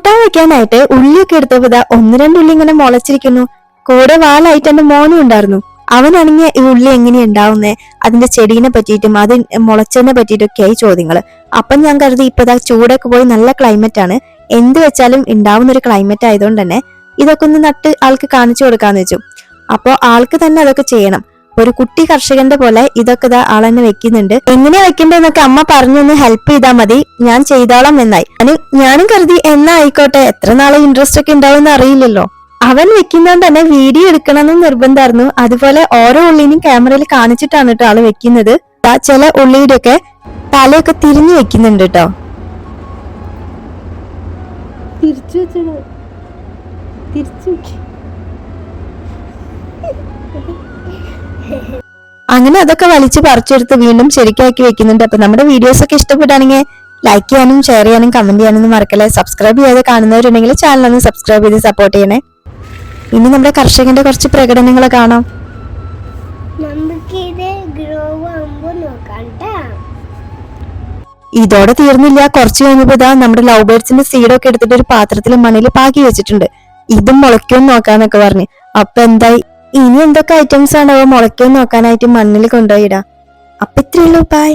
കൂട്ടാൻ വെക്കാനായിട്ട് ഉള്ളിയൊക്കെ എടുത്തപ്പോ ഇതാ 1-2 ഉള്ളി ഇങ്ങനെ മുളച്ചിരിക്കുന്നു. കൂടെ വാലായിട്ട് എന്റെ മോനും ഉണ്ടായിരുന്നു. അവനാണെങ്കിൽ ഈ ഉള്ളി എങ്ങനെയാ ഉണ്ടാവുന്നേ, അതിന്റെ ചെടീനെ പറ്റിയിട്ടും അത് മുളച്ചതിനെ പറ്റിയിട്ടൊക്കെയായി ചോദ്യങ്ങള്. അപ്പം ഞാൻ കരുതി ഇപ്പതാ ചൂടൊക്കെ പോയി നല്ല ക്ലൈമറ്റ് ആണ്, എന്ത് വെച്ചാലും ഉണ്ടാവുന്ന ഒരു ക്ലൈമറ്റ് ആയതുകൊണ്ട് തന്നെ ഇതൊക്കെ ഒന്ന് നട്ട് ആൾക്ക് കാണിച്ചു കൊടുക്കാന്ന് വെച്ചു. അപ്പൊ ആൾക്ക് തന്നെ അതൊക്കെ ചെയ്യണം. ഒരു കുട്ടി കർഷകന്റെ പോലെ ഇതൊക്കെ ഇതാ ആൾ തന്നെ വെക്കുന്നുണ്ട്. എങ്ങനെയാ വെക്കണ്ടെന്നൊക്കെ അമ്മ പറഞ്ഞൊന്ന് ഹെൽപ്പ് ചെയ്താൽ മതി, ഞാൻ ചെയ്തോളാം എന്നായി. ഞാനും കരുതി എന്നാ ആയിക്കോട്ടെ, എത്ര നാളെ ഇൻട്രസ്റ്റ് ഒക്കെ ഉണ്ടാവും അറിയില്ലല്ലോ. അവൻ വെക്കുന്നോണ്ട് തന്നെ വീഡിയോ എടുക്കണമെന്ന് നിർബന്ധമായിരുന്നു. അതുപോലെ ഓരോ ഉള്ളിനും ക്യാമറയിൽ കാണിച്ചിട്ടാണ് കേട്ടോ ആള് വെക്കുന്നത്. ചില ഉള്ളിയുടെ ഒക്കെ തലയൊക്കെ തിരിഞ്ഞു വെക്കുന്നുണ്ട് കേട്ടോ. അങ്ങനെ അതൊക്കെ വലിച്ചു പറിച്ചെടുത്ത് വീണ്ടും ശരിക്കാക്കി വെക്കുന്നുണ്ട്. അപ്പൊ നമ്മുടെ വീഡിയോസ് ഒക്കെ ഇഷ്ടപ്പെട്ടാണെങ്കിൽ ലൈക്ക് ചെയ്യാനും ഷെയർ ചെയ്യാനും കമന്റ് ചെയ്യാനൊന്നും മറക്കല്ലേ. സബ്സ്ക്രൈബ് ചെയ്യാതെ കാണുന്നവരുണ്ടെങ്കിൽ ചാനൽ ഒന്ന് സബ്സ്ക്രൈബ് ചെയ്ത് സപ്പോർട്ട് ചെയ്യണേ. ഇനി നമ്മുടെ കർഷകന്റെ കുറച്ച് പ്രകടനങ്ങൾ കാണാം. ഇതോടെ തീർന്നില്ല. കുറച്ച് കഴിഞ്ഞപ്പോ ഇതാ നമ്മുടെ ലവ് ബേർഡ്സിന്റെ സീഡൊക്കെ എടുത്തിട്ട് ഒരു പാത്രത്തിൽ മണ്ണിൽ പാകി വെച്ചിട്ടുണ്ട്. ഇതും മുളയ്ക്കും നോക്കാന്നൊക്കെ പറഞ്ഞു. അപ്പൊ എന്തായി, ഇനി എന്തൊക്കെ ഐറ്റംസ് ആണോ മുളയ്ക്കും നോക്കാനായിട്ട് മണ്ണിൽ കൊണ്ടുപോയിടാം. അപ്പൊ ഇത്രയുള്ളൂ. ബൈ.